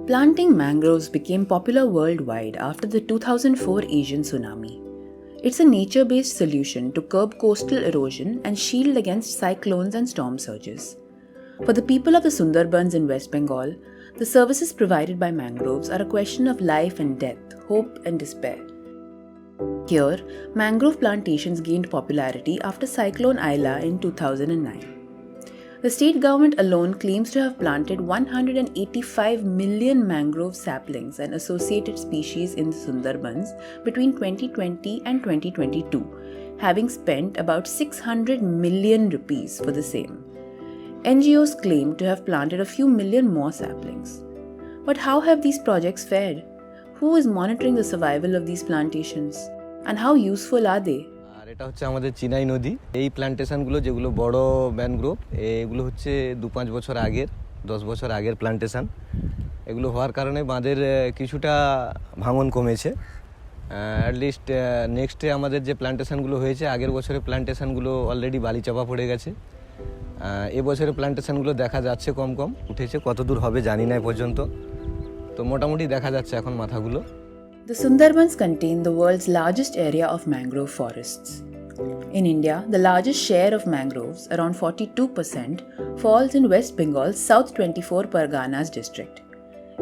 Planting mangroves became popular worldwide after the 2004 Asian tsunami. It's a nature-based solution to curb coastal erosion and shield against cyclones and storm surges. For the people of the Sundarbans in West Bengal, the services provided by mangroves are a question of life and death, hope and despair. Here, mangrove plantations gained popularity after cyclone Aila in 2009. The state government alone claims to have planted 185 million mangrove saplings and associated species in the Sundarbans between 2020 and 2022, having spent about 600 million rupees for the same. NGOs claim to have planted a few million more saplings. But how have these projects fared? Who is monitoring the survival of these plantations? And how useful are they? এটা হচ্ছে আমাদের চিনাই নদী। এই প্ল্যান্টেশনগুলো যেগুলো বড় mangrove এগুলো হচ্ছে 2-5 বছর আগের 10 বছর আগের প্ল্যান্টেশন। এগুলো হওয়ার কারণে বাঁধের কিছুটা ভাঙন কমেছে। অ্যাট লিস্ট নেক্সটে আমাদের যে প্ল্যান্টেশনগুলো হয়েছে আগের বছরের প্ল্যান্টেশনগুলো অলরেডি বালি চাপা পড়ে গেছে। এবছরের প্ল্যান্টেশনগুলো দেখা যাচ্ছে কম কম উঠেছে, কত দূর হবে জানি না পর্যন্ত। তো মোটামুটি দেখা যাচ্ছে এখন মাথাগুলো। The Sundarbans contain the world's largest area of mangrove forests. In India, the largest share of mangroves, around 42%, falls in West Bengal's South 24 Parganas district.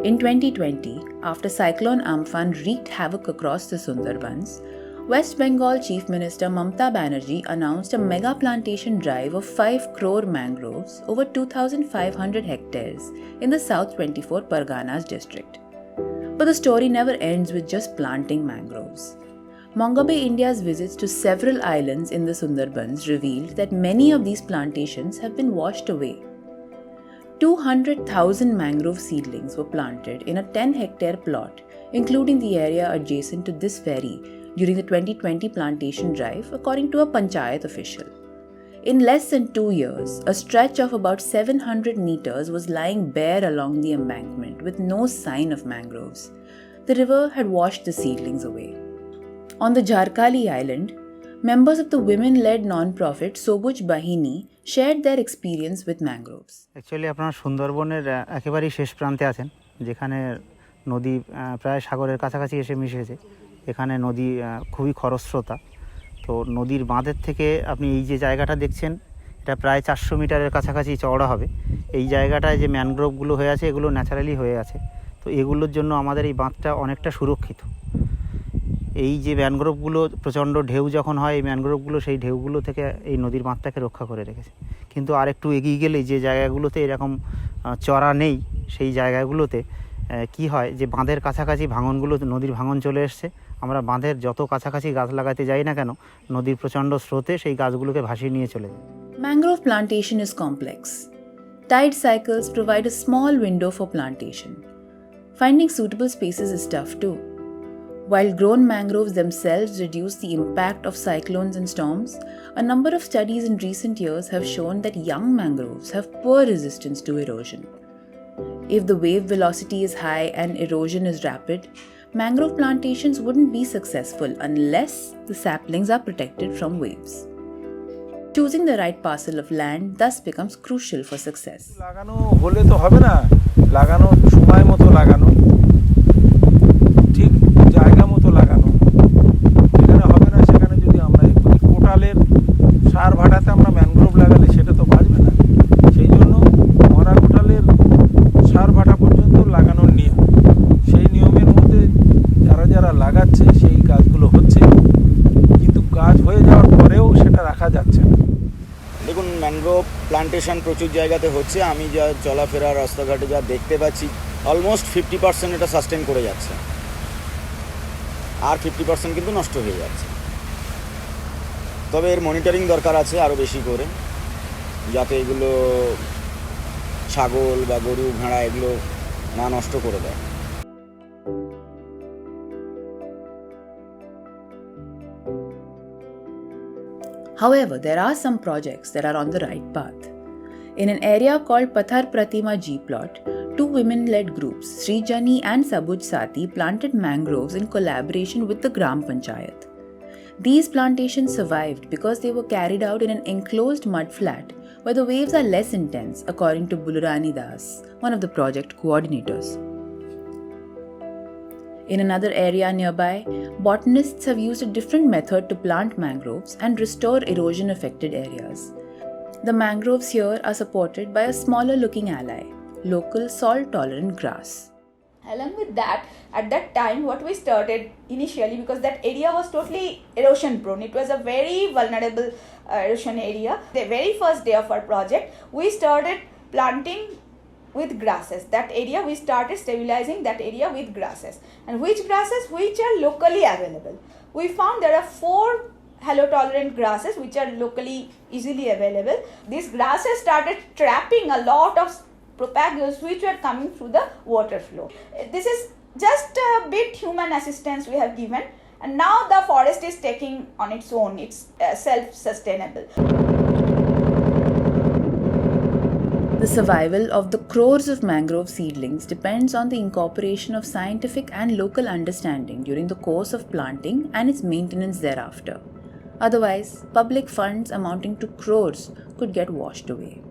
In 2020, after cyclone Amphan wreaked havoc across the Sundarbans, West Bengal Chief Minister Mamata Banerjee announced a mega plantation drive of 5 crore mangroves over 2,500 hectares in the South 24 Parganas district. But the story never ends with just planting mangroves. Mongabay-India's visits to several islands in the Sundarbans revealed that many of these plantations have been washed away. 200,000 mangrove seedlings were planted in a 10-hectare plot, including the area adjacent to this ferry, during the 2020 plantation drive, according to a panchayat official. In less than 2 years, a stretch of about 700 meters was lying bare along the embankment with no sign of mangroves. The river had washed the seedlings away. On the Jharkhali island, members of the women-led non-profit Sobuj Bahini shared their experience with mangroves. Actually, আপনারা সুন্দরবনের একেবারেই শেষ প্রান্তে আছেন, যেখানে নদী প্রায় সাগরের কাছাকাছি এসে মিশেছে। এখানে নদী খুবই খরস্রোতা। তো নদীর বাঁধের থেকে আপনি এই যে জায়গাটা দেখছেন, এটা প্রায় 400 মিটারের কাছাকাছি চওড়া হবে। এই জায়গাটায় যে ম্যানগ্রোভগুলো হয়ে আছে এগুলো ন্যাচারালি হয়ে আছে। তো এগুলোর জন্য আমাদের এই বাঁধটা অনেকটা সুরক্ষিত। এই যে ম্যানগ্রোভগুলো প্রচণ্ড ঢেউ যখন হয়, এই ম্যানগ্রোভগুলো সেই ঢেউগুলো থেকে এই নদীর বাঁধটাকে রক্ষা করে রেখেছে। কিন্তু আর একটু এগিয়ে গেলে যে জায়গাগুলোতে এরকম চড়া নেই, সেই জায়গাগুলোতে কি হয় যে বাঁধের কাছাকাছি ভাঙনগুলো, নদীর ভাঙন চলে এসছে। আমরা বাঁধের যত কাছাকাছি গাছ লাগাতে যাই না কেন, নদীর প্রচণ্ড স্রোতে সেই গাছগুলোকে ভাসিয়ে নিয়ে চলে যায়। Mangrove plantation is complex. Tide cycles provide a small window for plantation. Finding suitable spaces is tough too. While grown mangroves themselves reduce the impact of cyclones and storms, a number of studies in recent years have shown that young mangroves have poor resistance to erosion. If the wave velocity is high and erosion is rapid, mangrove plantations wouldn't be successful unless the saplings are protected from waves. Choosing the right parcel of land thus becomes crucial for success. লাগানো হলে তো হবে না, লাগানো সময় মতো লাগানো, ঠিক জায়গা মতো লাগানো। যেখানে হবে না সেখানে যদি আমরা কোটালের সার ভাটাতে আমরা ম্যানগ্রোভ লাগালে সেটা তো বাঁচবে না। সেই জন্য মরা কোটালের সার ভাটা পর্যন্ত লাগানোর নিয়ম, সেই নিয়মের মধ্যে যারা যারা লাগাচ্ছে সেই গাছগুলো হচ্ছে, কিন্তু গাছ হয়ে যাওয়ার পরেও সেটা রাখা যাচ্ছে না। দেখুন, ম্যানগ্রোভ প্লান্টেশন প্রচুর জায়গাতে হচ্ছে। আমি যা চলাফেরা রাস্তাঘাটে যা দেখতে পাচ্ছি, অলমোস্ট 50% এটা সাস্টেন করে যাচ্ছে, আর 50% কিন্তু নষ্ট হয়ে যাচ্ছে। তবে এর মনিটরিং দরকার আছে আরও বেশি করে, যাতে এগুলো ছাগল বা গরু ভেড়া এগুলো না নষ্ট করে দেয়। However, there are some projects that are on the right path. In an area called Pathar Pratima G plot, 2 women-led groups, Srijani and Sabuj Sati, planted mangroves in collaboration with the Gram Panchayat. These plantations survived because they were carried out in an enclosed mudflat where the waves are less intense, according to Bulurani Das, one of the project coordinators. In another area nearby, botanists have used a different method to plant mangroves and restore erosion affected areas. The mangroves here are supported by a smaller looking ally, local salt tolerant grass. Along with that, at that time, what we started initially, because that area was totally erosion prone, it was a very vulnerable erosion area. The very first day of our project, we started planting with grasses. That area, we started stabilizing that area with grasses. And which grasses? Which are locally available. We found there are 4 halo-tolerant grasses which are locally easily available. These grasses started trapping a lot of propagules which were coming through the water flow. This is just a bit human assistance we have given, and now the forest is taking on its own. It's self-sustainable. The survival of the crores of mangrove seedlings depends on the incorporation of scientific and local understanding during the course of planting and its maintenance thereafter. Otherwise, public funds amounting to crores could get washed away.